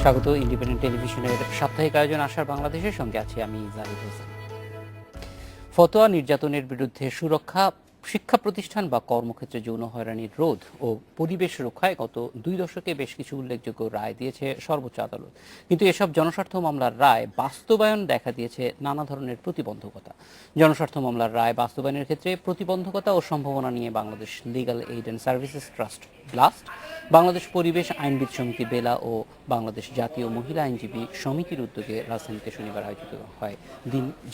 স্বাগত ইন্ডিপেন্ডেন্ট টেলিভিশনের সাপ্তাহিক আয়োজন আশার বাংলাদেশের সঙ্গে আছি আমি জাহিদ হোসেন। ফতোয়া নির্যাতনের বিরুদ্ধে সুরক্ষা, শিক্ষা প্রতিষ্ঠান বা কর্মক্ষেত্রে যৌন হয়রানির রোধ ও পরিবেশ রক্ষায় গত 2 দশকে বেশ কিছু উল্লেখযোগ্য রায় দিয়েছে সর্বোচ্চ আদালত। কিন্তু এসব জনস্বার্থ মামলার রায় বাস্তবায়ন দেখা দিয়েছে নানা ধরনের প্রতিবন্ধকতা। জনস্বার্থ মামলার রায় বাস্তবায়নের ক্ষেত্রে প্রতিবন্ধকতা ও সম্ভাবনা নিয়ে Bangladesh legal aid and services trust blast, Bangladesh পরিবেশ আইনবিদ সমিতি বেলা ও বাংলাদেশ জাতীয় মহিলা আইনজীবী সমিতির উদ্যোগে রাজধানীতে শনিবার আয়োজিত হয়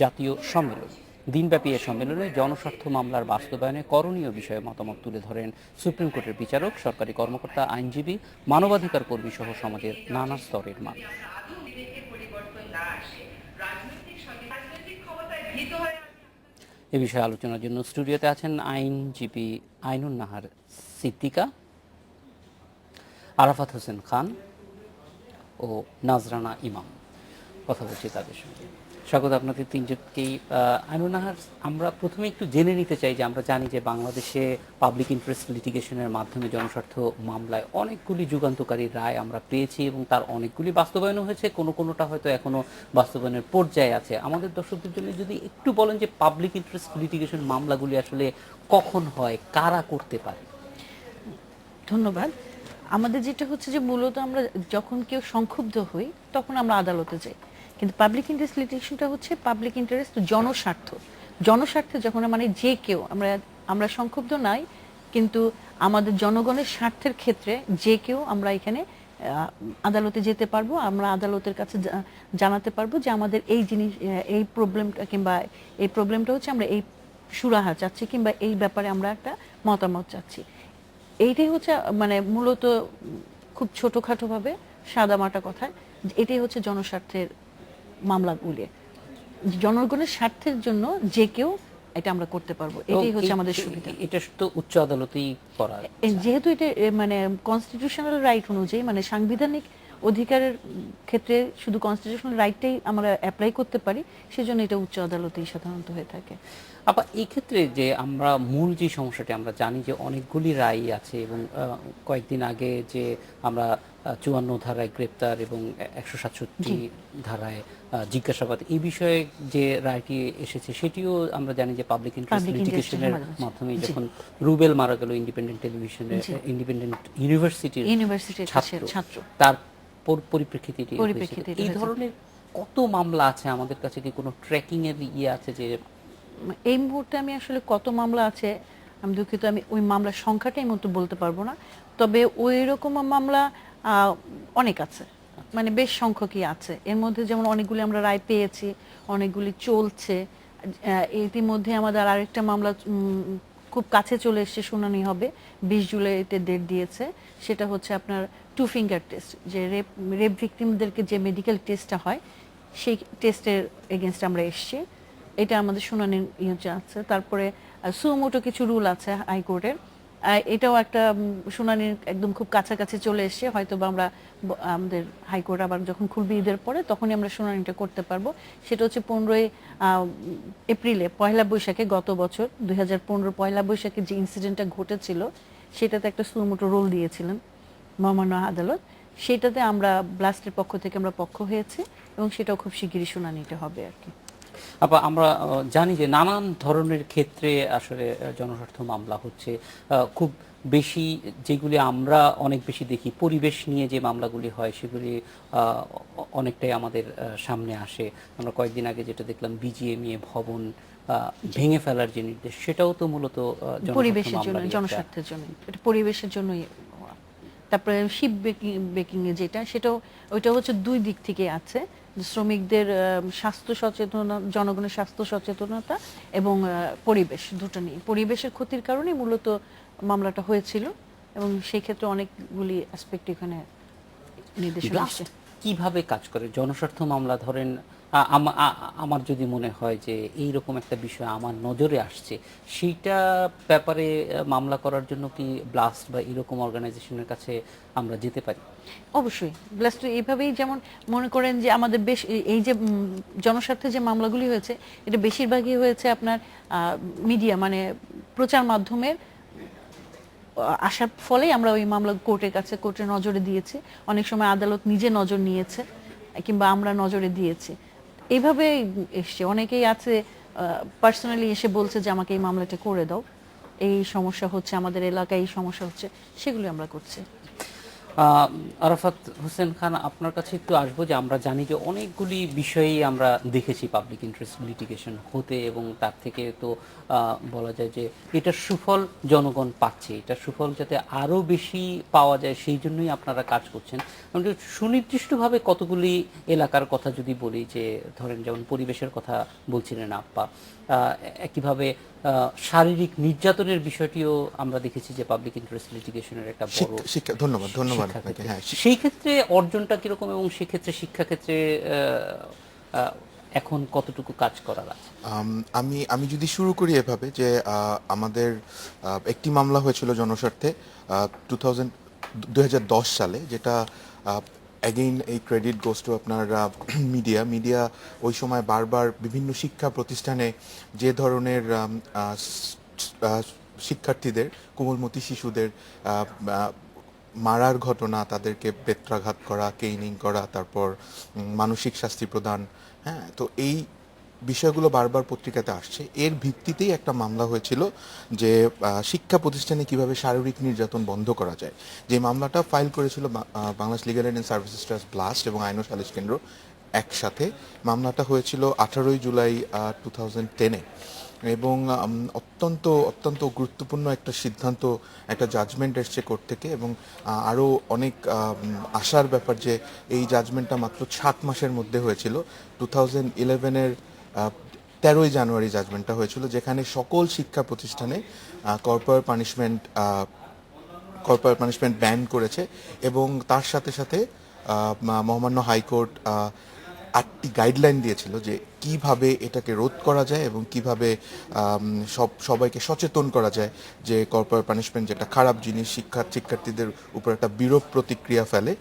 জাতীয় সম্মেলন। দিনব্যাপী এ সম্মেলনে জনস্বার্থ মামলার বাস্তবায়নে করণীয় বিষয়ে মতামত তুলে ধরেন সুপ্রিম কোর্টের বিচারক, সরকারি কর্মকর্তা, আইনজীবী, মানবাধিকার কর্মী সহ সমাজের নানা স্তরের মানুষ। এ বিষয়ে আলোচনার জন্য স্টুডিওতে আছেন আইনজীবী আইনুন নাহার সিদ্দিকা, আরাফাত হোসেন খান ও নাজরানা ইমাম। কথা বলছি তাদের সঙ্গে। স্বাগত আপনাদের তিনজনকেই। আইনুন নাহার, আমরা প্রথমে একটু জেনে নিতে চাই যে আমরা জানি যে বাংলাদেশে পাবলিক ইন্টারেস্ট লিটিগেশনের মাধ্যমে জনস্বার্থ মামলায় অনেকগুলি যুগান্তকারী রায় আমরা পেয়েছি এবং তার অনেকগুলি বাস্তবায়নও হয়েছে, কোনোটা হয়তো এখনো বাস্তবায়নের পর্যায়ে আছে। আমাদের দর্শকদের জন্য যদি একটু বলেন যে পাবলিক ইন্টারেস্ট লিটিগেশন মামলাগুলি আসলে কখন হয়, কারা করতে পারে? ধন্যবাদ। আমাদের যেটা হচ্ছে যে মূলত আমরা যখন কেউ সংক্ষুব্ধ হই তখন আমরা আদালতে যাই, কিন্তু পাবলিক ইন্টারেস্ট লিটিগেশনটা হচ্ছে পাবলিক ইন্টারেস্ট, জনস্বার্থে যখন মানে যে কেউ আমরা সংক্ষুব্ধ নাই, কিন্তু আমাদের জনগণের স্বার্থের ক্ষেত্রে যে কেউ আমরা এখানে আদালতে যেতে পারবো, আমরা আদালতের কাছে জানাতে পারবো যে আমাদের এই জিনিস, এই প্রবলেমটা কিংবা এই প্রবলেমটা হচ্ছে আমরা এই সুরাহা চাচ্ছি কিংবা এই ব্যাপারে আমরা একটা মতামত চাচ্ছি। এইটাই হচ্ছে মানে মূলত খুব ছোটখাটোভাবে সাদামাটা কথায় এটাই হচ্ছে জনস্বার্থের মামলাগুলি। জনগণের স্বার্থের জন্য যে কেউ এটা আমরা করতে পারবো, এটাই হচ্ছে আমাদের সুবিধা। এটা তো উচ্চ আদালতেই করা, যেহেতু এটা মানে কনস্টিটিউশনাল রাইট অনুযায়ী, মানে সাংবিধানিক অধিকারের ক্ষেত্রে শুধু কনস্টিটিউশনাল রাইটটাই আমরা অ্যাপ্লাই করতে পারি, সেজন্য এটা উচ্চ আদালতেই সাধারণত হয়ে থাকে। আবার এই ক্ষেত্রে যে আমরা মূল যে সমস্যাটি আমরা জানি যে অনেকগুলি রায় আছে এবং কয়েকদিন আগে যে আমরা 54 ধারায় গ্রেপ্তার এবং 167 ধারায় জিজ্ঞাসাবাদ, এই বিষয়ে যে রায়টি এসেছে সেটিও আমরা জানি যে পাবলিক ইন্টারেস্ট লিটিগেশনের মাধ্যমে যখন রুবেল মারা গেল ইন্ডিপেন্ডেন্ট টেলিভিশনে, ইন্ডিপেন্ডেন্ট ইউনিভার্সিটির ছাত্র, তার পরিপ্রেক্ষিতে এই ধরনের কত মামলা আছে আমাদের কাছে? কি কোনো ট্র্যাকিং এর আছে যে এই মুহূর্তে আমি আসলে কত মামলা আছে আমি দুঃখিত, আমি ওই মামলার সংখ্যাটা এই মুহূর্তে বলতে পারবো না, তবে ওই রকম মামলা অনেক আছে, মানে বেশ সংখ্যকই আছে। এর মধ্যে যেমন অনেকগুলি আমরা রায় পেয়েছি, অনেকগুলি চলছে। ইতিমধ্যে আমাদের আরেকটা মামলা খুব কাছে চলে এসছে, শুনানি হবে 20 জুলাইতে ডেট দিয়েছে। সেটা হচ্ছে আপনার 2 ফিঙ্গার টেস্ট, যে রেপ ভিকটিমদেরকে যে মেডিকেল টেস্টটা হয় সেই টেস্টের এগেনস্ট আমরা এসছি, এটা আমাদের শুনানির আছে। তারপরে সুমোটো কিছু রুল আছে হাইকোর্টের, এটাও একটা শুনানির একদম খুব কাছাকাছি চলে এসছে। হয়তো বা আমরা আমাদের হাইকোর্ট আবার যখন খুলবে ঈদের পরে তখনই আমরা শুনানিটা করতে পারবো। সেটা হচ্ছে 15 এপ্রিলে পয়লা বৈশাখে, গত বছর 2015 পয়লা বৈশাখে যে ইনসিডেন্টটা ঘটেছিল সেটাতে একটা সুমোটো রুল দিয়েছিলেন মহামান্য আদালত। সেটাতে আমরা ব্লাস্টের পক্ষ থেকে আমরা পক্ষ হয়েছে এবং সেটাও খুব শিগগিরই শুনানিটা হবে আর কি। আবার আমরা জানি যে নানান ধরনের ক্ষেত্রে আসলে জনস্বার্থ মামলা হচ্ছে। খুব বেশি যেগুলি আমরা অনেক বেশি দেখি, পরিবেশ নিয়ে যে মামলাগুলি হয় সেগুলি অনেকটাই আমাদের সামনে আসে। আমরা কয়েকদিন আগে যেটা দেখলাম বিজিএমইএ ভবন ভেঙে ফেলার যে নির্দেশ, সেটাও তো মূলত পরিবেশের জন্য, জনস্বার্থের জন্য, এটা পরিবেশের জন্যই। তারপরে শিপ বেকিং এ যেটা, সেটাও ওইটা হচ্ছে 2 দিক থেকে আছে, শ্রমিকদের স্বাস্থ্য সচেতনতা, জনগণের স্বাস্থ্য সচেতনতা এবং পরিবেশ, দুটো নিয়ে। পরিবেশের ক্ষতির কারণে মূলত মামলাটা হয়েছিল এবং সেই ক্ষেত্রে অনেকগুলি অ্যাসপেক্ট এখানে নির্দেশনা আসছে। কিভাবে কাজ করে জনস্বার্থ মামলা? ধরেন আমার যদি মনে হয় যে এই রকম একটা বিষয় আমার নজরে আসছে, সেইটা ব্যাপারে মামলা করার জন্য কি ব্লাস্ট বা এরকম অর্গানাইজেশনের কাছে আমরা যেতে পারি? অবশ্যই। ব্লাস্ট এইভাবেই, যেমন মনে করেন যে আমাদের বেশ এই যে জনস্বার্থে যে মামলাগুলি হয়েছে, এটা বেশিরভাগই হয়েছে আপনার মিডিয়া, মানে প্রচার মাধ্যমের আসার ফলেই আমরা ওই মামলা কোর্টের নজরে দিয়েছি, অনেক সময় আদালত নিজে নজর নিয়েছে কিংবা আমরা নজরে দিয়েছি, এইভাবে এসছে। অনেকেই আছে পার্সোনালি এসে বলছে যে আমাকে এই মামলাটা করে দাও, এই সমস্যা হচ্ছে আমাদের এলাকায়, এই সমস্যা হচ্ছে, সেগুলো আমরা করছি। আরাফাত হোসেন খান, আপনার কাছে একটু আসবো যে আমরা জানি যে অনেকগুলি বিষয়েই আমরা দেখেছি পাবলিক ইন্টারেস্ট লিটিগেশন হতে, এবং তার থেকে তো বলা যায় যে এটার সুফল জনগণ পাচ্ছে, এটার সুফল যাতে আরও বেশি পাওয়া যায় সেই জন্যই আপনারা কাজ করছেন। সুনির্দিষ্টভাবে কতগুলি এলাকার কথা যদি বলি, যে ধরেন যেমন পরিবেশের কথা বলছিলেন আপা, একইভাবে শারীরিক নির্যাতনের বিষয়টিও আমরা দেখেছি যে পাবলিক ইন্টারেস্ট লিটিগেশনের একটা বড় শিক্ষা। ধন্যবাদ আপনাকে। হ্যাঁ, সেই ক্ষেত্রে অর্জনটা কিরকম, এবং সেই ক্ষেত্রে শিক্ষাক্ষেত্রে এখন কতটুকু কাজ করার আছে? আমি যদি শুরু করি এভাবে যে আমাদের একটি মামলা হয়েছিল জনস্বার্থে 2010 সালে, যেটা অ্যাগেইন এই ক্রেডিট গোস টু আপনার মিডিয়া ওই সময় বারবার বিভিন্ন শিক্ষা প্রতিষ্ঠানে যে ধরনের শিক্ষার্থীদের, কোমলমতি শিশুদের মারার ঘটনা, তাদেরকে বেত্রাঘাত করা, কেইনিং করা, তারপর মানসিক শাস্তি প্রদান, হ্যাঁ, তো এই বিষয়গুলো বারবার পত্রিকাতে আসছে। এর ভিত্তিতেই একটা মামলা হয়েছিল যে শিক্ষা প্রতিষ্ঠানে কিভাবে শারীরিক নির্যাতন বন্ধ করা যায়। যে মামলাটা ফাইল করেছিল Bangladesh legal and services trust blast এবং আইন ও সালিশ কেন্দ্র একসাথে। মামলাটা হয়েছিল 18 জুলাই 2010-এ, এবং অত্যন্ত অত্যন্ত গুরুত্বপূর্ণ একটা সিদ্ধান্ত, একটা জাজমেন্ট এসছে কোর্ট থেকে, এবং আরও অনেক আশার ব্যাপার যে এই জাজমেন্টটা মাত্র 7 মাসের মধ্যে হয়েছিল। 2011-এর 13ই জানুয়ারি জাজমেন্টটা হয়েছিল, যেখানে সকল শিক্ষা প্রতিষ্ঠানে কর্পোরেট পানিশমেন্ট ব্যান করেছে, এবং তার সাথে সাথে মহামান্য হাইকোর্ট 8টি গাইডলাইন দিয়েছিল যে কিভাবে এটাকে রোধ করা যায় এবং কিভাবে সবাইকে সচেতন করা যায় যে কর্পোরেট পানিশমেন্ট যেটা খারাপ জিনিস, শিক্ষার্থীদের উপর একটা বিরূপ প্রতিক্রিয়া ফেলে।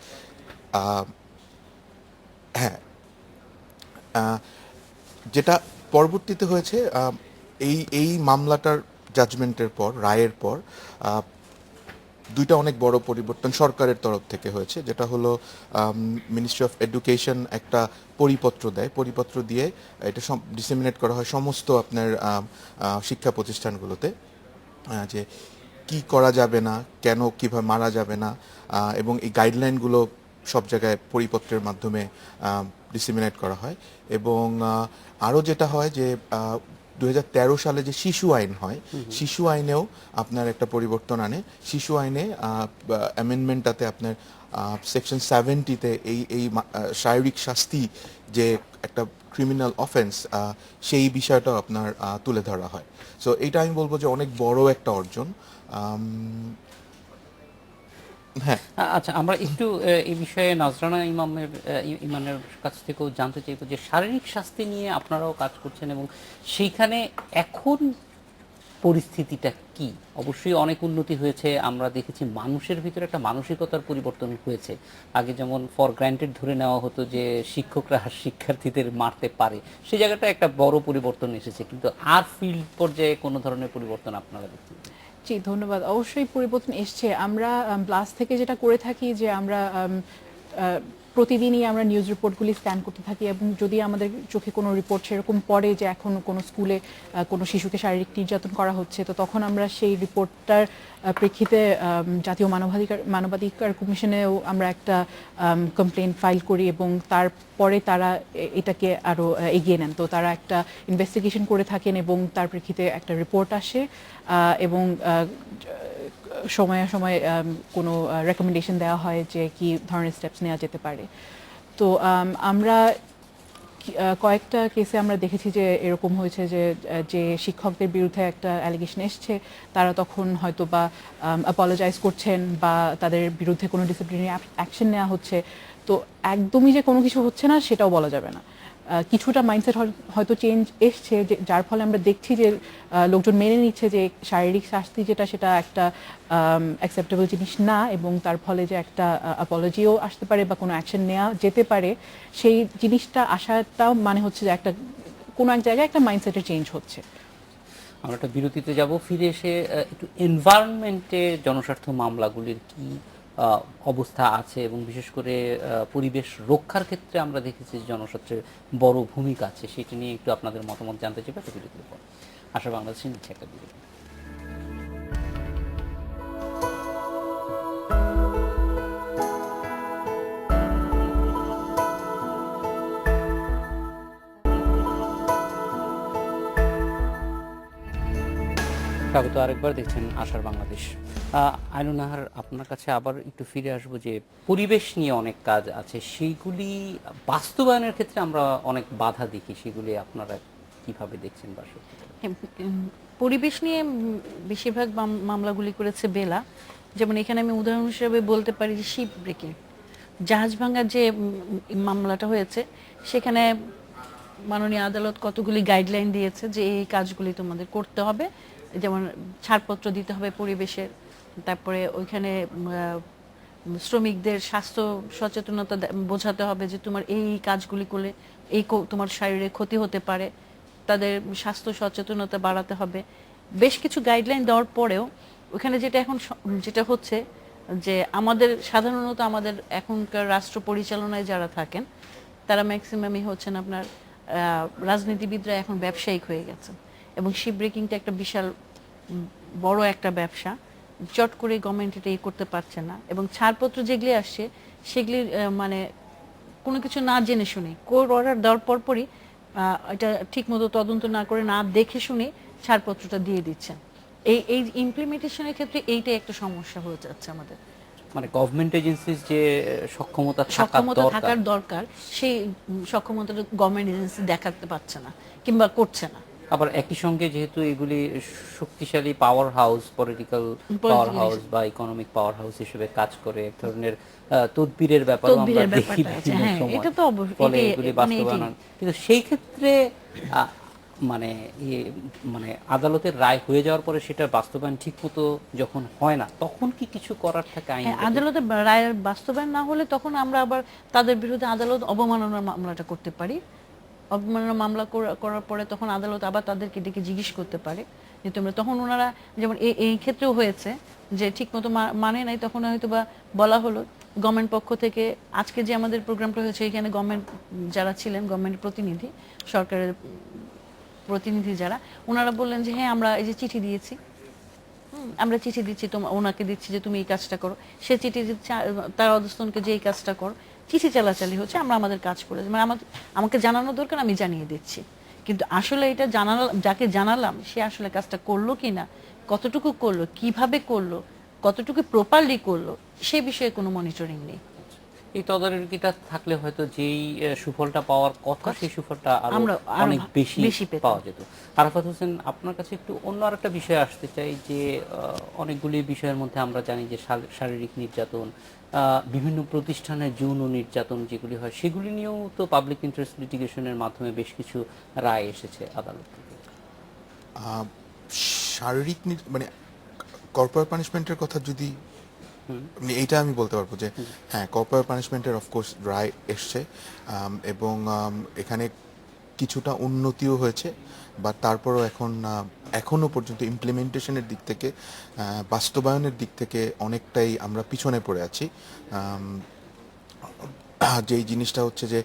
হ্যাঁ, যেটা পরবর্তীতে হয়েছে, এই মামলাটার জাজমেন্টের পর, রায়ের পর দুইটা অনেক বড় পরিবর্তন সরকারের তরফ থেকে হয়েছে, যেটা হলো মিনিস্ট্রি অফ এডুকেশন একটা পরিপত্র দিয়ে এটা ডিসেমিনেট করা হয় সমস্ত আপনার শিক্ষা প্রতিষ্ঠানগুলোতে, যে কি করা যাবে না, কেন কিভাবে মারা যাবে না, এবং এই গাইডলাইনগুলো সব জায়গায় পরিপত্রের মাধ্যমে ডিসেমিনেট করা হয়। এবং আরও যেটা হয় যে 2013 সালে যে শিশু আইন হয়, শিশু আইনেও আপনার একটা পরিবর্তন আনে। শিশু আইনে অ্যামেন্ডমেন্টটাতে আপনার সেকশন 70-তে এই শারীরিক শাস্তি যে একটা ক্রিমিনাল অফেন্স, সেই বিষয়টাও আপনার তুলে ধরা হয়। সো এইটা আমি বলবো যে অনেক বড় একটা অর্জন। হ্যাঁ, আচ্ছা, আমরা একটু এই বিষয়ে নজরানা ইমানের কাছ থেকেও জানতে চাইবো যে শারীরিক শাস্তি নিয়ে আপনারাও কাজ করছেন, এবং সেইখানে এখন পরিস্থিতিটা কি? অবশ্যই অনেক উন্নতি হয়েছে, আমরা দেখেছি মানুষের ভিতরে একটা মানসিকতার পরিবর্তন হয়েছে। আগে যেমন ফর গ্রান্টেড ধরে নেওয়া হতো যে শিক্ষকরা শিক্ষার্থীদের মারতে পারে, সেই জায়গাটা একটা বড় পরিবর্তন এসেছে, কিন্তু আর ফিল্ড পর্যায়ে কোনো ধরনের পরিবর্তন আপনারা দেখছেন? জি, ধন্যবাদ। অবশ্যই পরিবর্তন এসছে। আমরা ব্লাস্ট থেকে যেটা করে থাকি যে আমরা প্রতিদিনই আমরা নিউজ রিপোর্টগুলি স্ক্যান করতে থাকি, এবং যদি আমাদের চোখে কোনো রিপোর্ট সেরকম পড়ে যে এখন কোনো স্কুলে কোনো শিশুকে শারীরিক নির্যাতন করা হচ্ছে, তো তখন আমরা সেই রিপোর্টটার প্রেক্ষিতে জাতীয় মানবাধিকার কমিশনেও আমরা একটা কমপ্লেন ফাইল করি, এবং তারপরে তারা এটাকে আরও এগিয়ে নেন। তো তারা একটা ইনভেস্টিগেশন করে থাকেন এবং তার প্রেক্ষিতে একটা রিপোর্ট আসে, এবং সময়ে সময়ে কোনো রেকমেন্ডেশন দেওয়া হয় যে কি ধরনের স্টেপস নেওয়া যেতে পারে। তো আমরা কয়েকটা কেসে আমরা দেখেছি যে এরকম হয়েছে যে শিক্ষকদের বিরুদ্ধে একটা অ্যালিগেশন এসছে, তারা তখন হয়তো বা অ্যাপোলোজাইজ করছেন বা তাদের বিরুদ্ধে কোনো ডিসিপ্লিনারি অ্যাকশন নেওয়া হচ্ছে। তো একদমই যে কোনো কিছু হচ্ছে না সেটাও বলা যাবে না। কিছুটা মাইন্ডসেট হয়তো চেঞ্জ এসছে, যার ফলে আমরা দেখছি যে লোকজন মেনে নিচ্ছে যে শারীরিক শাস্তি যেটা, সেটা একটা অ্যাকসেপ্টেবল জিনিস না, এবং তার ফলে যে একটা অ্যাপোলজিও আসতে পারে বা কোনো অ্যাকশন নেওয়া যেতে পারে, সেই জিনিসটা আসাটাও মানে হচ্ছে যে একটা কোনো এক জায়গায় একটা মাইন্ডসেটের চেঞ্জ হচ্ছে। আমরা একটা বিরতিতে যাব, ফিরে এসে একটু এনভায়রনমেন্টে জনস্বার্থ মামলাগুলির কি অবস্থা আছে এবং বিশেষ করে পরিবেশ রক্ষার ক্ষেত্রে আমরা দেখেছি যে জনস্বার্থের বড় ভূমিকা আছে, সেটি নিয়ে একটু আপনাদের মতামত জানতে চাইবো একটা বিরতির পর। আশা বাংলাদেশে নিচ্ছে একটা বিরতি। স্বাগত আরেকবার, দেখছেন আশার বাংলাদেশ। আইনুন নাহার, আপনার কাছে আবার একটু ফিরে আসবো যে পরিবেশ নিয়ে অনেক কাজ আছে, সেইগুলি বাস্তবায়নের ক্ষেত্রে আমরা অনেক বাধা দেখি, সেগুলি আপনারা কিভাবে দেখছেন বা সত্যি? পরিবেশ নিয়ে বেশিরভাগ মামলাগুলি করেছে বেলা। যেমন এখানে আমি উদাহরণ হিসেবে বলতে পারি যে শিপ ব্রেকিং, জাহাজ ভাঙার যে মামলাটা হয়েছে, সেখানে মাননীয় আদালত কতগুলি গাইডলাইন দিয়েছে যে এই কাজগুলি তোমাদের করতে হবে, যেমন ছাড়পত্র দিতে হবে পরিবেশের, তারপরে ওইখানে শ্রমিকদের স্বাস্থ্য সচেতনতা বোঝাতে হবে যে তোমার এই কাজগুলি করলে এই তোমার শারীরিক ক্ষতি হতে পারে, তাদের স্বাস্থ্য সচেতনতা বাড়াতে হবে। বেশ কিছু গাইডলাইন দেওয়ার পরেও ওখানে যেটা এখন যেটা হচ্ছে যে আমাদের সাধারণত আমাদের এখনকার রাষ্ট্র পরিচালনায় যারা থাকেন তারা ম্যাক্সিমামই হচ্ছেন আপনার রাজনীতিবিদরা এখন ব্যবসায়িক হয়ে গেছে, এবং শিপ ব্রেকিংটা একটা বিশাল বড় একটা ব্যবসা, চট করে গভর্নমেন্ট এটা করতে পারছে না, এবং ছাড়পত্র যেগুলি আসছে সেগুলি মানে কোনো কিছু না জেনে শুনে কোর্ট অর্ডার দেওয়ার পরপরই এটা ঠিকমতো তদন্ত না করে না দেখে শুনে ছাড়পত্রটা দিয়ে দিচ্ছেন। এই ইমপ্লিমেন্টেশনের ক্ষেত্রে এইটাই একটা সমস্যা হয়ে যাচ্ছে আমাদের। মানে গভর্নমেন্ট এজেন্সির যে সক্ষমতা থাকার দরকার, সেই সক্ষমতাটা গভর্নমেন্ট এজেন্সি দেখাতে পারছে না কিংবা করছে না। আবার একই সঙ্গে যেহেতু এগুলি শক্তিশালী power house, political power house বা ইকোনমিক পাওয়ার হাউস হিসেবে কাজ করে, এক ধরনের তদবিরের ব্যাপারও আমরা দেখি বিভিন্ন সময়, ফলে এগুলি বাস্তবায়ন। কিন্তু সেই ক্ষেত্রে মানে মানে আদালতের রায় হয়ে যাওয়ার পরে সেটা বাস্তবায়ন ঠিক মতো যখন হয় না, তখন কি কিছু করার থাকে আইন? আদালতের রায়ের বাস্তবায়ন না হলে তখন আমরা আবার তাদের বিরুদ্ধে আদালত অবমাননার মামলাটা করতে পারি। অবমাননা মামলা করার পরে তখন আদালত আবার তাদেরকে ডেকে জিজ্ঞেস করতে পারে যে তোমরা, তখন ওনারা যেমন এই ক্ষেত্রেও হয়েছে যে ঠিকমতো মানে নাই, তখন হয়তো বা বলা হলো গভর্নমেন্ট পক্ষ থেকে, আজকে যে আমাদের প্রোগ্রামটা হয়েছে এখানে গভর্নমেন্ট যারা ছিলেন, গভর্নমেন্টের প্রতিনিধি, সরকারের প্রতিনিধি যারা, ওনারা বললেন যে হ্যাঁ আমরা এই যে চিঠি দিয়েছি, আমরা চিঠি দিচ্ছি ওনাকে দিচ্ছি যে তুমি এই কাজটা করো, সে চিঠি দিচ্ছে তার অধস্তনকে যে এই কাজটা করো, চিঠি চালাচালি হচ্ছে, আমরা আমাদের কাজ করে, মানে আমাকে জানানো দরকার, আমি জানিয়ে দিচ্ছি। কিন্তু আসলে এটা যাকে জানালাম সে আসলে কাজটা করলো কিনা, কতটুকু করলো, কিভাবে করলো, কতটুকু প্রপারলি করলো, সে বিষয়ে কোনো মনিটরিং নেই। এই তদারকিটা থাকলে হয়তো যেই সুফলটা পাওয়ার কথা সেই সুফলটা আরো অনেক বেশি পাওয়া যেত। আরাফাত হোসেন, আপনার কাছে একটু অন্য আরেকটা বিষয় আসতে চাই যে অনেকগুলি বিষয়ের মধ্যে আমরা জানি যে শারীরিক নির্যাতন, বিভিন্ন প্রতিষ্ঠানের যৌন নির্যাতন যেগুলি হয়, সেগুলি নিয়েও তো পাবলিক ইন্টারেস্ট লিটিগেশনের মাধ্যমে বেশ কিছু রায় এসেছে আদালত থেকে। শারীরিক মানে কর্পোরাল পানিশমেন্টের কথা যদি এইটা আমি বলতে পারবো যে হ্যাঁ, কর্পোরাল পানিশমেন্টের অফকোর্স রায় এসছে, এবং এখানে কিছুটা উন্নতিও হয়েছে, বা তারপরও এখনো পর্যন্ত ইমপ্লিমেন্টেশনের দিক থেকে, বাস্তবায়নের দিক থেকে অনেকটাই আমরা পিছনে পড়ে আছি। যেই জিনিসটা হচ্ছে যে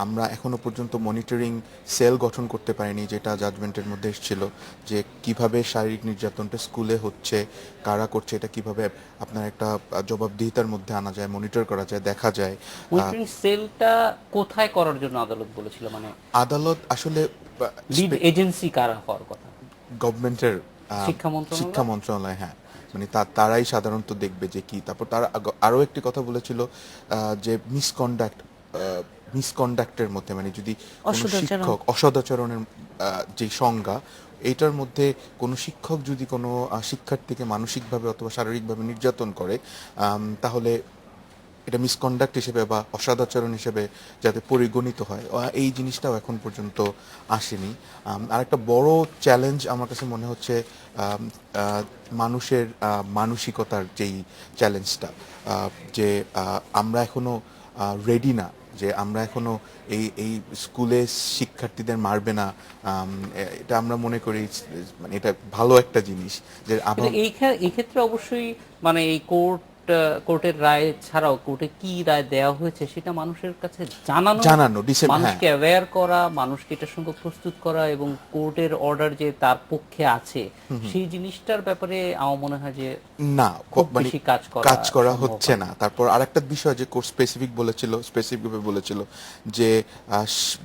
আমরা এখনো পর্যন্ত মনিটরিং সেল গঠন করতে পারিনি, যেটা জাজমেন্টের মধ্যে এসেছিল, যে কিভাবে শারীরিক নির্যাতনটা স্কুলে হচ্ছে, কারা করছে, এটা কিভাবে আপনার একটা জবাবদিহিতার মধ্যে আনা যায়, মনিটর করা যায়, দেখা যায়। মনিটরিং সেলটা কোথায় করার জন্য আদালত বলেছিল? মানে আদালত আসলে লিড এজেন্সি কারা হওয়ার কথা? গভর্নমেন্টের শিক্ষা মন্ত্রণালয়, হ্যাঁ, মানে তারাই সাধারণত দেখবে যে কি। তারপর তারা আরো একটি কথা বলেছিল যে মিসকন্ডাক্টের মধ্যে, মানে যদি কোনো শিক্ষক অসদাচরণের যে সংজ্ঞা, এইটার মধ্যে কোনো শিক্ষক যদি কোনো শিক্ষার্থীকে মানসিকভাবে অথবা শারীরিকভাবে নির্যাতন করে, তাহলে এটা মিসকন্ডাক্ট হিসেবে বা অসদাচরণ হিসেবে যাতে পরিগণিত হয়, এই জিনিসটাও এখন পর্যন্ত আসেনি। আর একটা বড় চ্যালেঞ্জ আমার কাছে মনে হচ্ছে মানুষের মানসিকতার যেই চ্যালেঞ্জটা, যে আমরা এখনো রেডি না যে আমরা এখনো এই এই স্কুলে শিক্ষার্থীদের মারবে না, এটা আমরা মনে করি মানে এটা ভালো একটা জিনিস যে কিন্তু এই ক্ষেত্রে অবশ্যই মানে এই কোর্টের রায় ছাড়াও কোর্টে কি রায় দেওয়া হয়েছে সেটা মানুষের কাছে জানানো, মানুষকে অ্যাওয়্যার করা, মানুষকে এটার সঙ্গে প্রস্তুত করা, এবং কোর্টের অর্ডার যে তার পক্ষে আছে সেই জিনিসটার ব্যাপারে আমার মনে হয় যে না খুব মানে বেশি কাজ করা হচ্ছে না। তারপর আরেকটা বিষয় যে কোর্স স্পেসিফিকভাবে বলেছিল যে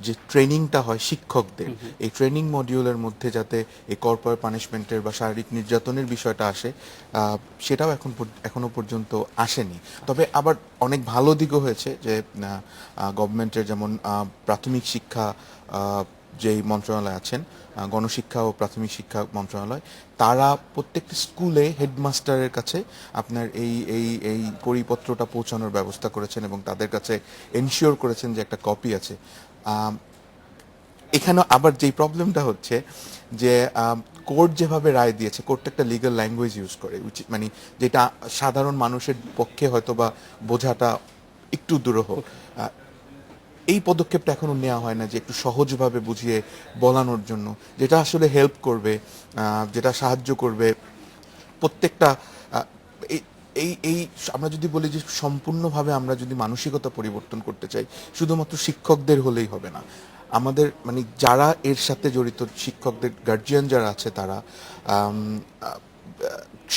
যে ট্রেনিংটা হয় শিক্ষকদের, এই ট্রেনিং মডিউলের মধ্যে যাতে এই কর্পোরাল পানিশমেন্টের বা শারীরিক নির্যাতনের বিষয়টা আসে, সেটাও এখনো পর্যন্ত আসেনি। তবে আবার অনেক ভালো দিকও হয়েছে যে গভর্নমেন্টের যেমন প্রাথমিক শিক্ষা যেই মন্ত্রণালয় আছেন, গণশিক্ষা ও প্রাথমিক শিক্ষা মন্ত্রণালয়, তারা প্রত্যেকটি স্কুলে হেডমাস্টারের কাছে আপনার এই এই এই পরিপত্রটা পৌঁছানোর ব্যবস্থা করেছেন এবং তাদের কাছে এনশিওর করেছেন যে একটা কপি আছে। এখানে আবার যেই প্রবলেমটা হচ্ছে যে কোর্ট যেভাবে রায় দিয়েছে, কোর্ট একটা লিগ্যাল ল্যাঙ্গুয়েজ ইউজ করে, মানে যেটা সাধারণ মানুষের পক্ষে হয়তো বা বোঝাটা একটু দুরূহ। এই পদক্ষেপটা এখনো নেওয়া হয় না যে একটু সহজভাবে বুঝিয়ে বলানোর জন্য, যেটা আসলে হেল্প করবে, যেটা সাহায্য করবে প্রত্যেকটা এই এই আমরা যদি বলি যে সম্পূর্ণভাবে আমরা যদি মানসিকতা পরিবর্তন করতে চাই, শুধুমাত্র শিক্ষকদের হলেই হবে না, আমাদের মানে যারা এর সাথে জড়িত শিক্ষকদের গার্জিয়ান যারা আছে তারা,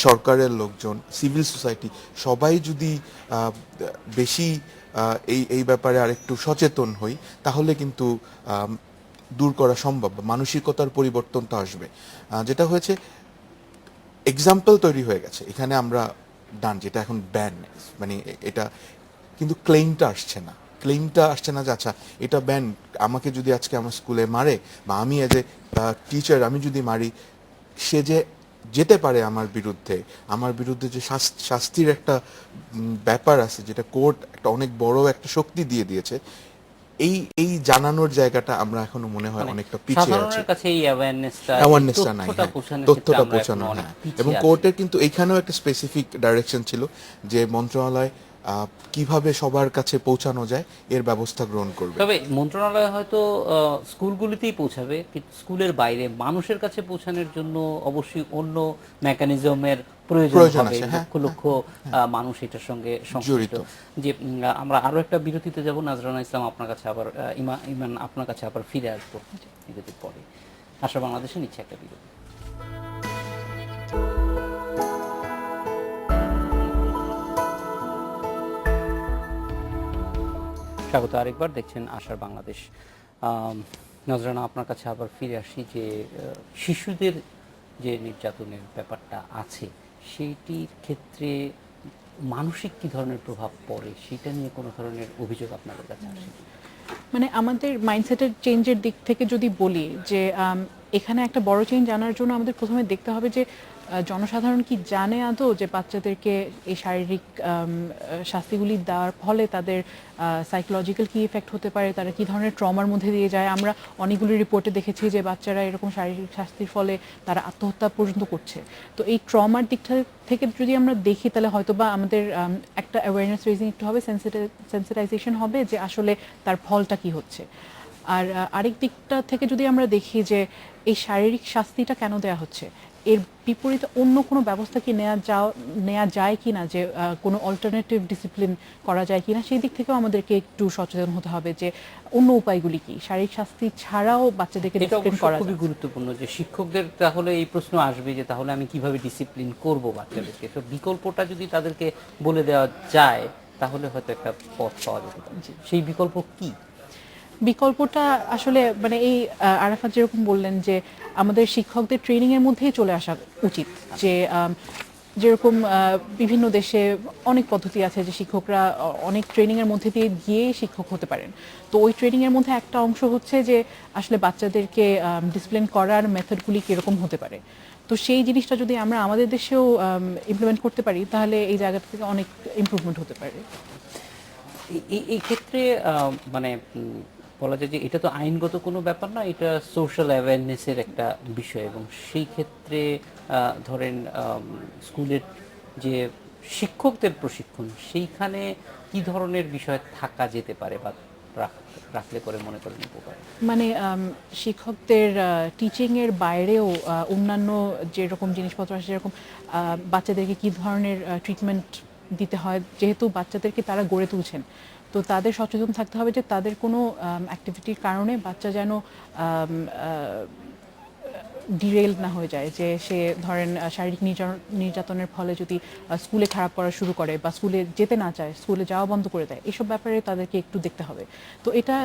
সরকারের লোকজন, সিভিল সোসাইটি, সবাই যদি বেশি এই এই ব্যাপারে আরেকটু সচেতন হই, তাহলে কিন্তু দূর করা সম্ভব, মানসিকতার পরিবর্তনটা আসবে। যেটা হয়েছে এক্সাম্পল তৈরি হয়ে গেছে এখানে, আমরা ডান যেটা এখন ব্যান, মানে এটা কিন্তু ক্লেইমটা আসছে না যে আচ্ছা এটা ব্যান, আমাকে যদি আজকে আমার স্কুলে মারে বা আমি এজ এ টিচার আমি যদি মারি, সে যে যেতে পারে আমার বিরুদ্ধে যে শাস্তির একটা ব্যাপার আছে, যেটা কোর্ট একটা অনেক বড় একটা শক্তি দিয়ে দিয়েছে, এই এই জানানোর জায়গাটা আমরা এখনো মনে হয় অনেকটা পিছিয়ে আছি। সাধারণের কাছে এই অ্যাওয়ারনেসটা নাই, তথ্যটা পৌঁছানো, হ্যাঁ। এবং কোর্টের কিন্তু এখানেও একটা স্পেসিফিক ডাইরেকশন ছিল যে মন্ত্রণালয় কিভাবে সবার কাছে পৌঁছানো যায় এর ব্যবস্থা গ্রহণ করবে। তবে মন্ত্রণালয় হয়তো স্কুলগুলিতেই পৌঁছাবে, কিন্তু স্কুলের বাইরে মানুষের কাছে পৌঁছানোর জন্য অবশ্যই অন্য মেকানিজমের প্রয়োজন হবে, লক্ষ লক্ষ মানুষ এটার সঙ্গে সংশ্লিষ্ট। যে আমরা আরো একটা বিরতিতে যাব, নাজরানা ইসলাম আপনার কাছে আবার, ইমান আপনার কাছে আবার ফিরে আসবো বিরতির পরে। আশা বাংলাদেশে নিচ্ছে একটা বিরতি। স্বাগত আরেকবার, দেখছেন আশার বাংলাদেশ। নজরানা আপনার কাছে আবার ফিরে আসি যে শিশুদের যে নির্যাতনের ব্যাপারটা আছে সেইটির ক্ষেত্রে মানসিক কি ধরনের প্রভাব পড়ে সেটা নিয়ে কোনো ধরনের অভিযোগ আপনাদের কাছে আসে? মানে আমাদের মাইন্ডসেটের চেঞ্জের দিক থেকে যদি বলি যে এখানে একটা বড় চেঞ্জ আনার জন্য আমাদের প্রথমে দেখতে হবে যে জনসাধারণ কি জানে আদৌ যে বাচ্চাদেরকে এই শারীরিক শাস্তিগুলি দেওয়ার ফলে তাদের সাইকোলজিক্যাল কি ইফেক্ট হতে পারে, তারা কি ধরনের ট্রমার মধ্যে দিয়ে যায়। আমরা অনেকগুলি রিপোর্টে দেখেছি যে বাচ্চারা এরকম শারীরিক শাস্তির ফলে তারা আত্মহত্যা পর্যন্ত করছে। তো এই ট্রমার দিকটা থেকে যদি আমরা দেখি তাহলে হয়তো বা আমাদের একটা অ্যাওয়ারনেস রেজিং একটু হবে, সেন্সিটাইজেশন হবে যে আসলে তার ফলটা কি হচ্ছে। আর আরেক দিকটা থেকে যদি আমরা দেখি যে এই শারীরিক শাস্তিটা কেন দেওয়া হচ্ছে, এর বিপরীতে অন্য কোনো ব্যবস্থা কি নেওয়া যায় কি না, যে কোনো অল্টারনেটিভ ডিসিপ্লিন করা যায় কি না, সেই দিক থেকেও আমাদেরকে একটু সচেতন হতে হবে যে অন্য উপায়গুলি কি, শারীরিক শাস্তি ছাড়াও বাচ্চাদেরকে ডিসিপ্লিন করা খুবই গুরুত্বপূর্ণ। যে শিক্ষকদের তাহলে এই প্রশ্ন আসবে যে তাহলে আমি কিভাবে ডিসিপ্লিন করব বাচ্চাদেরকে, তো বিকল্পটা যদি তাদেরকে বলে দেওয়া যায় তাহলে হয়তো একটা পথ পাওয়া যেতে পারে। সেই বিকল্প কি? বিকল্পটা আসলে মানে এই আরাফাত যেরকম বললেন যে আমাদের শিক্ষকদের ট্রেনিং এর মধ্যেই চলে আসা উচিত, যে যেরকম বিভিন্ন দেশে অনেক পদ্ধতি আছে যে শিক্ষকরা অনেক ট্রেনিং এর মধ্যে দিয়ে গিয়ে শিক্ষক হতে পারেন। তো ওই ট্রেনিং এর মধ্যে একটা অংশ হচ্ছে যে আসলে বাচ্চাদেরকে ডিসিপ্লিন করার মেথডগুলি কিরকম হতে পারে। তো সেই জিনিসটা যদি আমরা আমাদের দেশেও ইমপ্লিমেন্ট করতে পারি তাহলে এই জায়গা থেকে অনেক ইমপ্রুভমেন্ট হতে পারে। এই ক্ষেত্রে মানে বলা যায় যে এটা তো আইনগত কোনো ব্যাপার না, এটা সোশ্যাল অ্যাওয়ারনেসের একটা বিষয়, এবং সেই ক্ষেত্রে ধরেন স্কুলের যে শিক্ষকদের প্রশিক্ষণ সেইখানে কি ধরনের বিষয় থাকা যেতে পারে বা রাখলে পরে মনে করেন উপকার? মানে শিক্ষকদের টিচিং এর বাইরেও অন্যান্য যেরকম জিনিসপত্র আছে, যেরকম বাচ্চাদেরকে কি ধরনের ট্রিটমেন্ট দিতে হয়, যেহেতু বাচ্চাদেরকে তারা গড়ে তুলছেন, তো তাদের সচেতন থাকতে হবে যে তাদের কোনো অ্যাক্টিভিটির কারণে বাচ্চা যেন ডিরেল না হয়ে যায়, যে সে ধরেন শারীরিক নির্যাতনের ফলে যদি স্কুলে খারাপ করা শুরু করে বা স্কুলে যেতে না চায়, স্কুলে যাওয়া বন্ধ করে দেয়, এসব ব্যাপারে তাদেরকে একটু দেখতে হবে। তো এটা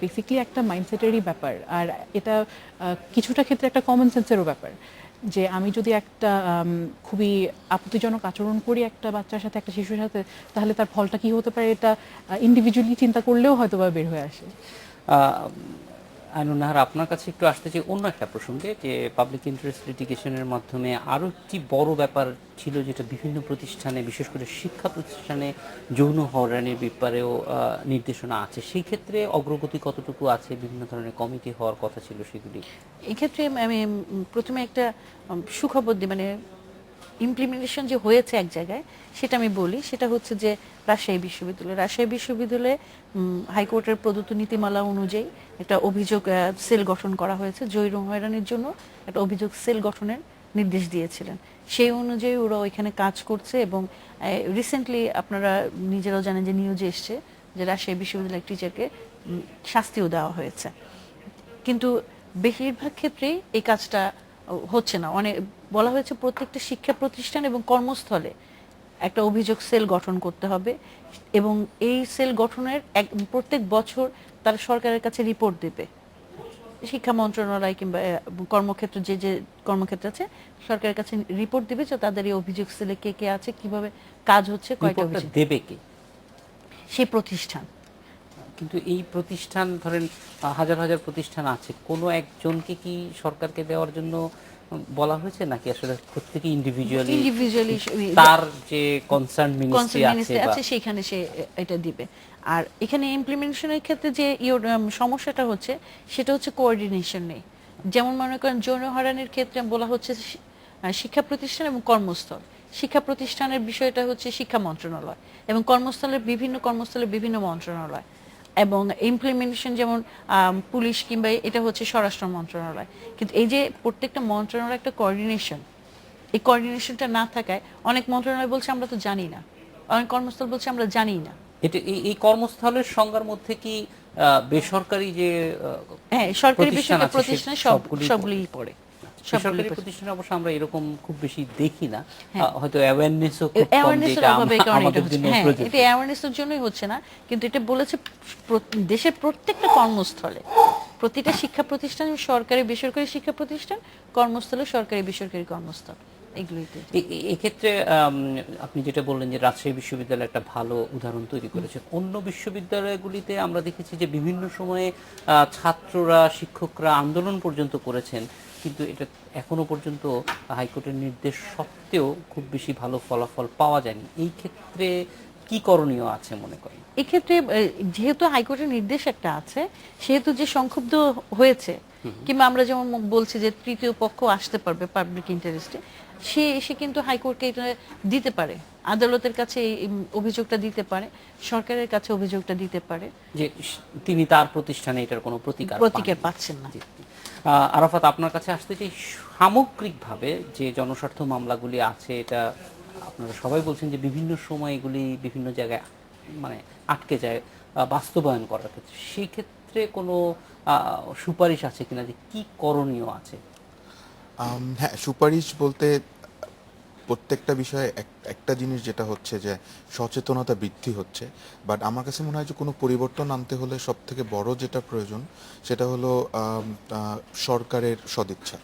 বেসিক্যালি একটা মাইন্ডসেটেরই ব্যাপার, আর এটা কিছুটা ক্ষেত্রে একটা কমন সেন্সেরও ব্যাপার, যে আমি যদি একটা খুবই আপত্তিজনক আচরণ করি একটা বাচ্চার সাথে, একটা শিশুর সাথে, তাহলে তার ফলটা কি হতে পারে এটা ইন্ডিভিজুয়ালি চিন্তা করলেও হয়তো বা বের হয়ে আসে। আইনুন নাহার, আপনার কাছে একটু আসতে চাই অন্য একটা প্রসঙ্গে, যে পাবলিক ইন্টারেস্ট লিটিগেশনের মাধ্যমে আরও একটি বড় ব্যাপার ছিল, যেটা বিভিন্ন প্রতিষ্ঠানে, বিশেষ করে শিক্ষা প্রতিষ্ঠানে যৌন হয়রানির ব্যাপারেও নির্দেশনা আছে। সেই ক্ষেত্রে অগ্রগতি কতটুকু আছে? বিভিন্ন ধরনের কমিটি হওয়ার কথা ছিল, সেগুলি এক্ষেত্রে আমি প্রথমে একটা সুখবর দিই, মানে ইমপ্লিমেন্টেশন যে হয়েছে এক জায়গায় সেটা আমি বলি। সেটা হচ্ছে যে রাজশাহী বিশ্ববিদ্যালয়ে হাইকোর্টের প্রদত্ত নীতিমালা অনুযায়ী একটা অভিযোগ সেল গঠন করা হয়েছে। যৌন হয়রানির জন্য একটা অভিযোগ সেল গঠনের নির্দেশ দিয়েছিলেন। সেই অনুযায়ী ওরা ওইখানে কাজ করছে, এবং রিসেন্টলি আপনারা নিজেরাও জানেন যে নিউজে এসছে যে রাজশাহী বিশ্ববিদ্যালয়ের টিচারকে শাস্তিও দেওয়া হয়েছে। কিন্তু বেশিরভাগ ক্ষেত্রেই এই কাজটা হচ্ছে না। অনেক বলা হয়েছে প্রত্যেকটা শিক্ষা প্রতিষ্ঠান এবং কর্মস্থলে একটা অভিযোগ সেল গঠন করতে হবে, এবং এই সেল গঠনের প্রত্যেক বছর তারা সরকারের কাছে রিপোর্ট দেবে। শিক্ষা মন্ত্রণালয় কিংবা কর্মক্ষেত্র, যে যে কর্মক্ষেত্র আছে, সরকারের কাছে রিপোর্ট দিবে যে তাদের এই অভিযোগ সেলে কে কে আছে, কিভাবে কাজ হচ্ছে, কয়টা অভিযোগ দেবে কে? সেই প্রতিষ্ঠান। কিন্তু এই প্রতিষ্ঠান, ধরেন হাজার হাজার প্রতিষ্ঠান আছে, কোনো একজনকে কি সরকারকে দেওয়ার জন্য বলা হয়েছে, নাকি আসলে প্রত্যেকে ইন্ডিভিজুয়ালি তার যে কনসার্ন মিনিস্ট্রি আছে সেখানে সে এটা দিবে? আর এখানে ইমপ্লিমেন্টেশনের ক্ষেত্রে যে সমস্যাটা হচ্ছে, সেটা হচ্ছে কোঅর্ডিনেশন নেই। যেমন মনে করেন যৌন হয়রানির ক্ষেত্রে বলা হচ্ছে শিক্ষা প্রতিষ্ঠান এবং কর্মস্থল। শিক্ষা প্রতিষ্ঠানের বিষয়টা হচ্ছে শিক্ষা মন্ত্রণালয়, এবং কর্মস্থলের বিভিন্ন মন্ত্রণালয়, এবং ইমপ্লিমেন্টেশন যেমন পুলিশ কিংবা এটা হচ্ছে স্বরাষ্ট্র মন্ত্রণালয়। কিন্তু এই যে প্রত্যেকটা মন্ত্রণালয় একটা কোঅর্ডিনেশন, এই কোঅর্ডিনেশনটা না থাকায় অনেক মন্ত্রণালয় বলছে আমরা তো জানি না, অনেক কর্মস্থল বলছে আমরা জানি না। এটা এই কর্মস্থলের সংজ্ঞার মধ্যে কি বেসরকারি যে সরকারি বেসরকারি প্রতিষ্ঠান সবগুলোই পড়ে। সরকারি প্রতিষ্ঠানে অবশ্য আমরা এরকম খুব বেশি দেখি না, হয়তো অ্যাওয়ারনেসও খুব কম, অ্যাওয়ারনেসের অভাবে আমাদের জন্য প্রযোজ্য। এটা অ্যাওয়ারনেসের জন্যই হচ্ছে না, কিন্তু এটা বলেছে দেশের প্রত্যেকটা কর্মস্থলে, প্রতিটা শিক্ষা প্রতিষ্ঠান, সরকারি বেসরকারি শিক্ষা প্রতিষ্ঠান, কর্মস্থলে সরকারি বেসরকারি কর্মস্থল, এগুলোইতে। এক্ষেত্রে আপনি যেটা বললেন যে রাজশাহী বিশ্ববিদ্যালয় একটা ভালো উদাহরণ তৈরি করেছে। অন্য বিশ্ববিদ্যালয়গুলিতে আমরা দেখেছি যে বিভিন্ন সময়ে ছাত্ররা, শিক্ষকরা আন্দোলন পর্যন্ত করেছেন, কিন্তু এটা এখনো পর্যন্ত হাইকোর্টের নির্দেশ সত্ত্বেও খুব বেশি ভালো ফলাফল পাওয়া যায়নি। এই ক্ষেত্রে কি করণীয় আছে মনে করেন? এক্ষেত্রে যেহেতু হাইকোর্টের নির্দেশ একটা আছে, সেহেতু যে সংক্ষুব্ধ হয়েছে, কিংবা আমরা যেমন বলছি যে তৃতীয় পক্ষ আসতে পারবে পাবলিক ইন্টারেস্টে, সে এসে কিন্তু হাইকোর্টকে এটা দিতে পারে, আদালতের কাছে এই অভিযোগটা দিতে পারে, সরকারের কাছে অভিযোগটা দিতে পারে যে তিনি তার প্রতিষ্ঠানে এটার কোনো প্রতিকার পাচ্ছেন না। আরাফাত, আপনার কাছে আসতে চাই, সামগ্রিকভাবে যে জনস্বার্থ মামলাগুলি আছে, এটা আপনারা সবাই বলছেন যে বিভিন্ন সময় এগুলি বিভিন্ন জায়গায় মানে আটকে যায় বাস্তবায়ন করার ক্ষেত্রে, সেই ক্ষেত্রে কোনো সুপারিশ আছে কিনা, যে কি করণীয় আছে? হ্যাঁ, সুপারিশ বলতে প্রত্যেকটা বিষয়ে একটা জিনিস যেটা হচ্ছে যে সচেতনতা বৃদ্ধি হচ্ছে, বাট আমার কাছে মনে হয় যে কোনো পরিবর্তন আনতে হলে সব থেকে বড় যেটা প্রয়োজন সেটা হলো সরকারের সদিচ্ছা।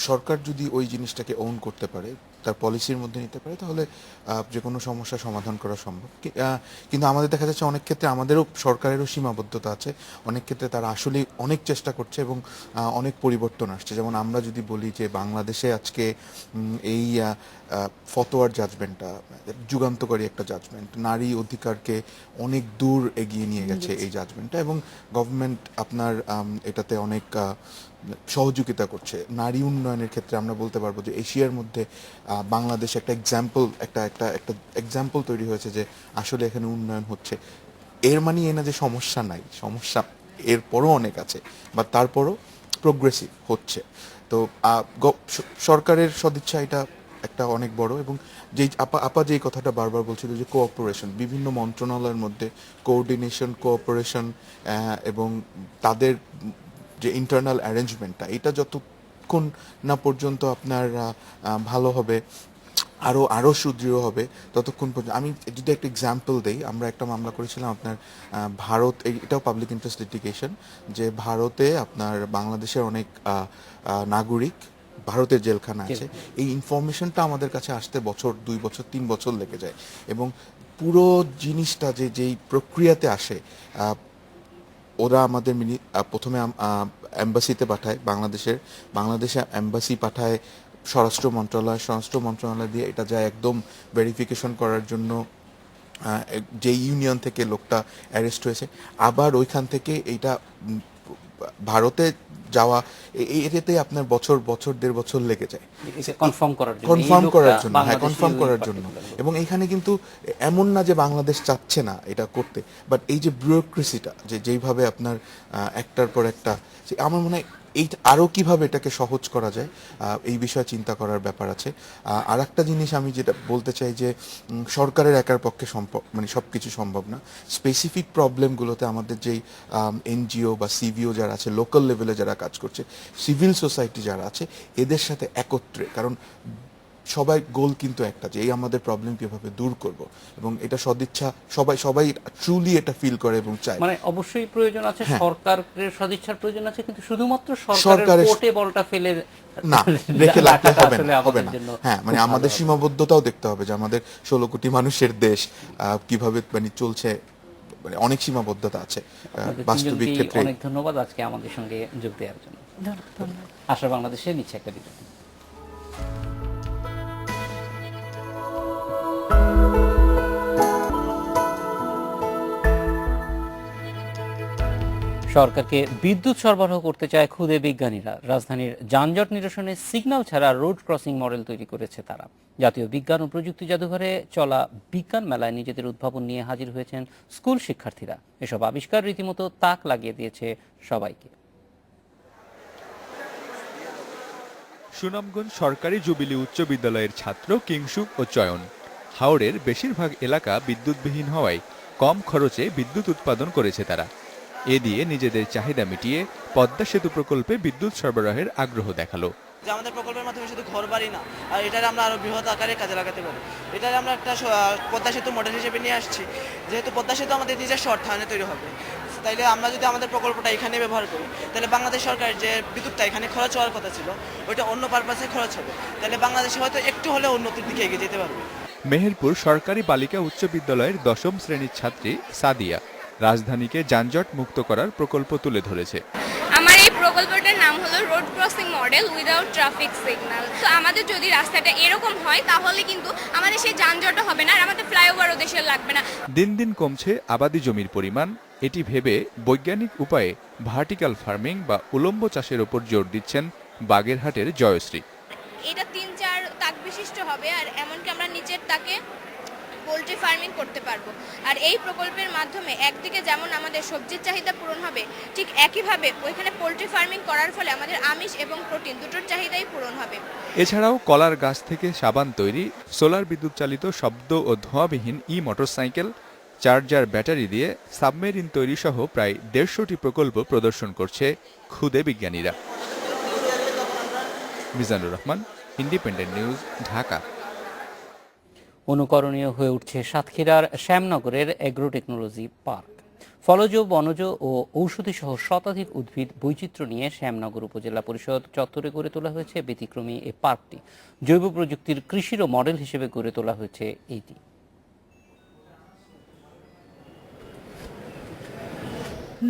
সরকার যদি ওই জিনিসটাকে ওন করতে পারে, তার পলিসির মধ্যে নিতে পারে, তাহলে যে কোনো সমস্যার সমাধান করা সম্ভব। কিন্তু আমাদের দেখা যাচ্ছে অনেক ক্ষেত্রে আমাদেরও সরকারেরও সীমাবদ্ধতা আছে। অনেক ক্ষেত্রে তারা আসলে অনেক চেষ্টা করছে এবং অনেক পরিবর্তন আসছে। যেমন আমরা যদি বলি যে বাংলাদেশে আজকে এই ফতোয়ার জাজমেন্টটা যুগান্তকারী একটা জাজমেন্ট, নারী অধিকারকে অনেক দূর এগিয়ে নিয়ে গেছে এই জাজমেন্টটা, এবং গভর্নমেন্ট আপনার এটাতে অনেক সহযোগিতা করছে। নারী উন্নয়নের ক্ষেত্রে আমরা বলতে পারবো যে এশিয়ার মধ্যে বাংলাদেশ একটা এক্সাম্পল তৈরি হয়েছে যে আসলে এখানে উন্নয়ন হচ্ছে। এর মানে এ না যে সমস্যা নাই, সমস্যা এরপরও অনেক আছে, বা তারপরও প্রোগ্রেসিভ হচ্ছে। তো সরকারের সদিচ্ছা এটা একটা অনেক বড়, এবং যেই আপা যেই কথাটা বারবার বলছিল যে কোঅপারেশন, বিভিন্ন মন্ত্রণালয়ের মধ্যে কোঅর্ডিনেশন, কোঅপারেশন, এবং তাদের যে ইন্টারনাল অ্যারেঞ্জমেন্টটা, এটা যতক্ষণ না পর্যন্ত আপনার ভালো হবে, আরও সুদৃঢ় হবে, ততক্ষণ পর্যন্ত। আমি যদি একটা এক্সাম্পল দেই, আমরা একটা মামলা করেছিলাম আপনার ভারত, এটাও পাবলিক ইন্টারেস্ট লিটিগেশন, যে ভারতে আপনার বাংলাদেশের অনেক নাগরিক ভারতের জেলখানা আছে, এই ইনফরমেশনটা আমাদের কাছে আসতে বছর, 2 বছর, 3 বছর লেগে যায়, এবং পুরো জিনিসটা যেই প্রক্রিয়াতে আসে, ওরা আমাদের প্রথমে এম্বাসিতে পাঠায়, বাংলাদেশে এম্বাসি পাঠায় স্বরাষ্ট্র মন্ত্রণালয় দিয়ে এটা যায় একদম ভেরিফিকেশন করার জন্য যে ইউনিয়ন থেকে লোকটা অ্যারেস্ট হয়েছে, আবার ওইখান থেকে এইটা ভারতে যাওয়া, এটাতে আপনার বছর 1.5 বছর লেগে যায় কনফার্ম করার জন্য। এবং এখানে কিন্তু এমন না যে বাংলাদেশ চাচ্ছে না এটা করতে, বাট এই যে ব্যুরোক্রেসিটা, যেইভাবে আপনার একটার পর একটা, আমার মনে হয় এই আরও কিভাবে এটাকে সহজ করা যায়, এই বিষয়ে চিন্তা করার ব্যাপার আছে। আর একটা জিনিস আমি যেটা বলতে চাই, যে সরকারের একার পক্ষে মানে সব কিছু সম্ভব না। স্পেসিফিক প্রবলেমগুলোতে আমাদের যেই এনজিও বা সিভিও যারা আছে, লোকাল লেভেলে যারা কাজ করছে, সিভিল সোসাইটি যারা আছে, এদের সাথে একত্রে, কারণ সবাই গোল কিন্তু একটা, যে এই আমাদের প্রবলেম কিভাবে দূর করব, এবং এটা সদিচ্ছা সবাই ট্রুলি এটা ফিল করে এবং চায়। মানে অবশ্যই প্রয়োজন আছে, সরকারের সদিচ্ছার প্রয়োজন আছে, কিন্তু শুধুমাত্র সরকারের কোর্টে বলটা ফেলে না রেখে লাগতে হবে না। হ্যাঁ, মানে আমাদের সীমাবদ্ধতাও দেখতে হবে, যে আমাদের 16 কোটি মানুষের দেশ কিভাবে মানে চলছে, মানে অনেক সীমাবদ্ধতা আছে বাস্তবিক ক্ষেত্রে। অনেক ধন্যবাদ আজকে আমাদের সঙ্গে যোগ দেওয়ার জন্য। আশা বাংলাদেশে নিচ্ছে একটা বিরতি। সরকারকে বিদ্যুৎ সরবরাহ করতে চায় ক্ষুদে বিজ্ঞানীরা। রাজধানীর যানজট নিরসনে সিগন্যাল ছাড়া রোড ক্রসিং মডেল তৈরি করেছে তারা। জাতীয় বিজ্ঞান ও প্রযুক্তি জাদুঘরে চলা বিজ্ঞান মেলায় নিজেদের উদ্ভাবন নিয়ে হাজির হয়েছেন স্কুল শিক্ষার্থীরা। এসব আবিষ্কার রীতিমতো তাক লাগিয়ে দিয়েছে সবাইকে। সুনামগঞ্জ সরকারি জুবিলি উচ্চ বিদ্যালয়ের ছাত্র কিংসুক ও চয়ন। হাওড়ের বেশিরভাগ এলাকা বিদ্যুৎবিহীন হওয়ায় কম খরচে বিদ্যুৎ উৎপাদন করেছে তারা। এ দিয়ে নিজেদের চাহিদা মিটিয়ে পদ্মা সেতু প্রকল্পে বিদ্যুৎ সরবরাহের আগ্রহ দেখালো। যে আমাদের প্রকল্পের মাধ্যমে শুধু ঘর বাড়ি না, আর এটারে আমরা আরো বৃহৎ আকারে কাজে লাগাতে পারি। এটারে আমরা একটা পদ্মা সেতু মডেল হিসেবে নিয়ে আসছি। যেহেতু পদ্মা সেতু আমাদের নিজস্ব অর্থায়নে তৈরি হবে, তাইলে আমরা যদি আমাদের প্রকল্পটা এখানে ব্যবহার করি, তাহলে বাংলাদেশ সরকার যে বিদ্যুৎটা এখানে খরচ হওয়ার কথা ছিল, ওইটা অন্য পারপাসে খরচ হবে। তাহলে বাংলাদেশে হয়তো একটু হলেও উন্নতির দিকে এগিয়ে যেতে পারবে। মেহেরপুর সরকারি বালিকা উচ্চ বিদ্যালয়ের 10ম শ্রেণীর ছাত্রী সাদিয়া রাজধানীকে যানজট মুক্ত করার প্রকল্প তুলে ধরেছে। আমার এই প্রকল্পটার নাম হলো road crossing model without traffic signal. তো আমাদের যদি রাস্তাটা এরকম হয়, তাহলে কিন্তু আমাদের সেই যানজটও হবে না, আর আমাদের ফ্লাইওভারও দেশে লাগবে না। দিন দিন কমছে আবাদি জমির পরিমাণ। এটি ভেবে বৈজ্ঞানিক উপায়ে ভার্টিক্যাল ফার্মিং বা উলম্ব চাষের ওপর জোর দিচ্ছেন বাগেরহাটের জয়শ্রী। এটা 3-4 তাক বিশিষ্ট হবে, আর এমনকি আমরা নিচের তাকে পোল্ট্রি ফার্মিং করতে পারবো। আর এই প্রকল্পের মাধ্যমে একদিকে যেমন আমাদের সবজির চাহিদা পূরণ হবে, ঠিক একইভাবে ওইখানে পোল্ট্রি ফার্মিং করার ফলে আমাদের আমিষ এবং প্রোটিন দুটোর চাহিদাই পূরণ হবে। এছাড়াও কলার গাছ থেকে সাবান তৈরি, সোলার বিদ্যুৎ চালিত শব্দ ও ধোঁয়াবিহীন মোটরসাইকেল, চার্জার ব্যাটারি দিয়ে সাবমেরিন তৈরি সহ প্রায় 150টি প্রকল্প প্রদর্শন করছে ক্ষুদে বিজ্ঞানীরা। Mizanur Rahman, Independent News, Dhaka. অনুকরণীয় হয়ে উঠছে সাতক্ষীরার শ্যামনগরের এগ্রো টেকনোলজি পার্ক। ফলজ, বনজ ও ঔষধি সহ শতাধিক উদ্ভিদ বৈচিত্র্য নিয়ে শ্যামনগর উপজেলা পরিষদ চত্বরে গড়ে তোলা হয়েছে ব্যতিক্রমী এই পার্কটি। জৈব প্রযুক্তির কৃষিরও মডেল হিসেবে গড়ে তোলা হয়েছে এইটি।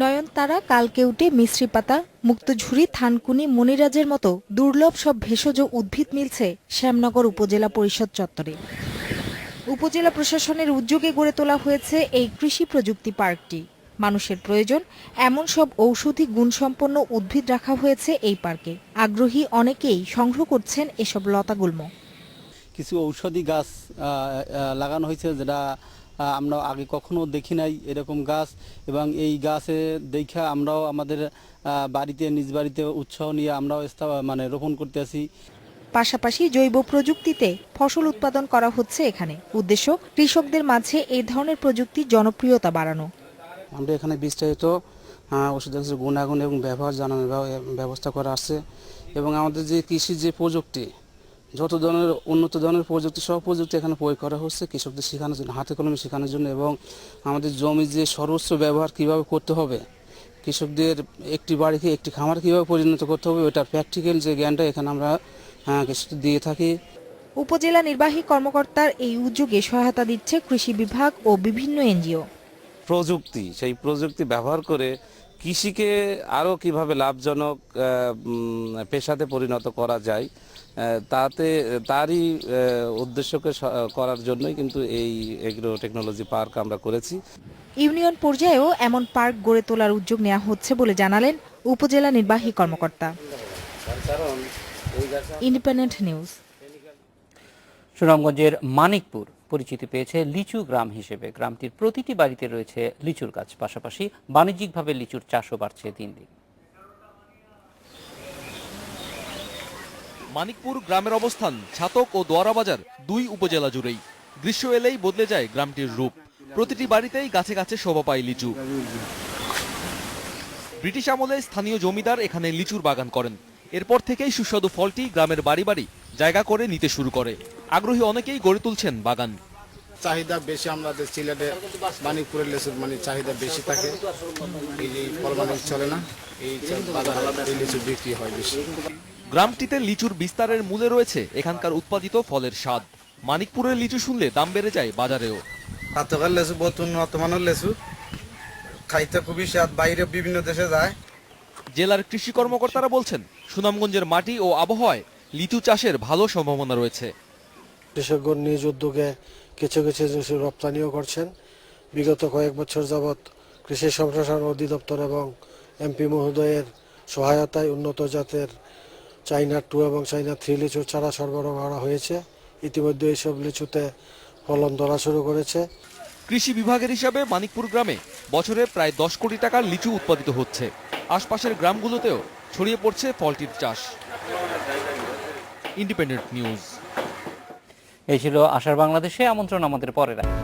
নয়নতারা, কালকেউটে, মিশ্রি পাতা, মুক্তঝুরি, থানকুনি, মনিরাজের মতো দুর্লভ সব ভেষজ উদ্ভিদ মিলছে শ্যামনগর উপজেলা পরিষদ চত্বরে। উপজেলা প্রশাসনের উদ্যোগে গড়ে তোলা হয়েছে এই কৃষি প্রযুক্তি পার্কটি। মানুষের প্রয়োজন এমন সব ঔষধি গুণসম্পন্ন উদ্ভিদ রাখা হয়েছে এই পার্কে। আগ্রহী অনেকেই সংগ্রহ করছেন এসব লতাগুল্ম। কিছু ঔষধি গাছ লাগানো হয়েছে, যেটা আমরা আগে কখনো দেখি নাই এরকম গাছ, এবং এই গাছে দেখা আমরাও আমাদের বাড়িতে নিজ বাড়িতে উৎসাহ নিয়ে আমরাও মানে রোপণ করতে আসি। পাশাপাশি জৈব প্রযুক্তিতে ফসল উৎপাদন করা হচ্ছে এখানে। উদ্দেশ্য কৃষকদের মাঝে এই ধরনের প্রযুক্তির জনপ্রিয়তা বাড়ানো। আমরা এখানে বিস্তারিত ওষুধের গুণাগুণ এবং ব্যবহার জানানোর ব্যবস্থা করা আছে, এবং আমাদের যে কৃষির যে প্রযুক্তি, যত ধরনের উন্নত ধরনের প্রযুক্তি, সব প্রযুক্তি এখানে প্রয়োগ করা হচ্ছে কৃষকদের শেখানোর জন্য, হাতে কলমে শেখানোর জন্য, এবং আমাদের জমির যে সর্বোচ্চ ব্যবহার কিভাবে করতে হবে, কৃষকদের একটি বাড়িকে একটি খামার কিভাবে পরিণত করতে হবে, ওটা প্র্যাকটিক্যাল যে জ্ঞানটা এখানে আমরা কৃষকদের দিয়ে থাকি। উপজেলা নির্বাহী কর্মকর্তার এই উদ্যোগে সহায়তা দিচ্ছে কৃষি বিভাগ ও বিভিন্ন এনজিও। প্রযুক্তি, সেই প্রযুক্তি ব্যবহার করে কৃষিকে আরও কিভাবে লাভজনক পেশাতে পরিণত করা যায়, তারই উদ্দেশ্যকে করার জন্যই কিন্তু এই এগ্রো টেকনোলজি পার্ক আমরা করেছি। ইউনিয়ন পর্যায়েও এমন পার্ক গড়ে তোলার উদ্যোগ নেওয়া হচ্ছে বলে জানালেন উপজেলা নির্বাহী কর্মকর্তা। Independent news. সুনামগঞ্জের মানিকপুর পরিচিতি পেয়েছে লিচু গ্রাম হিসেবে। গ্রামটির প্রতিটি বাড়িতে রয়েছে লিচুর গাছ, পাশাপাশি বাণিজ্যিকভাবে লিচুর চাষও বাড়ছে দিন দিন। মানিকপুর গ্রামের অবস্থান ছাতক ও দোয়ারা বাজার দুই উপজেলা জুড়েই। গ্রীষ্ম এলেই বদলে যায় গ্রামটির রূপ। প্রতিটি বাড়িতেই গাছে গাছে শোভা পায় লিচু। ব্রিটিশ আমলে স্থানীয় জমিদার এখানে লিচুর বাগান করেন। এরপর থেকেই সুস্বাদু ফলটি গ্রামের বাড়ি বাড়ি জায়গা করে নিতে শুরু করে। আগ্রহী অনেকেই গড়ে তুলছেন বাগান। চাহিদা বেশি, আমাদের সিলেটে মানিকপুরের লিচুর মানে চাহিদা বেশি থাকে, এই যে ফল বাণিজ্য চলে না, এই বাজারে লিচু বিক্রি হয় বেশি। গ্রামটিতে লিচুর বিস্তারের মূলে রয়েছে এখানকার উৎপাদিত ফলের স্বাদ। মানিকপুরের লিচু শুনলে দাম বেড়ে যায় বাজারেও। হাতকার লেচু বহুত উন্নত মানের লেচু, খাইতে খুবই স্বাদ, বাইরে বিভিন্ন দেশে যায়। জেলার কৃষি কর্মকর্তারা বলছেন সুনামগঞ্জের মাটি ও আবহাওয়ায় লিচু চাষের ভালো সম্ভাবনা রয়েছে। কৃষকগণ নিজ উদ্যোগে কিছু কিছু লিচু রপ্তানিও করছেন। বিগত কয়েক বছর যাবৎ কৃষি সম্প্রসারণ অধিদপ্তর এবং এমপি মহোদয়ের সহায়তায় উন্নত জাতের চাইনা 2 এবং চাইনা 3 লিচুর চারা সরবরাহ করা হয়েছে। ইতিমধ্যে এইসব লিচুতে ফলন ধরা শুরু করেছে। কৃষি বিভাগের হিসাবে মানিকপুর গ্রামে বছরে প্রায় 10 কোটি টাকার লিচু উৎপাদিত হচ্ছে। আশপাশের গ্রামগুলোতেও ছড়িয়ে পড়ছে ফলটির চাষ। Independent news. এই ছিল আশার বাংলাদেশে। আমন্ত্রণ আমাদের পরে রাখা।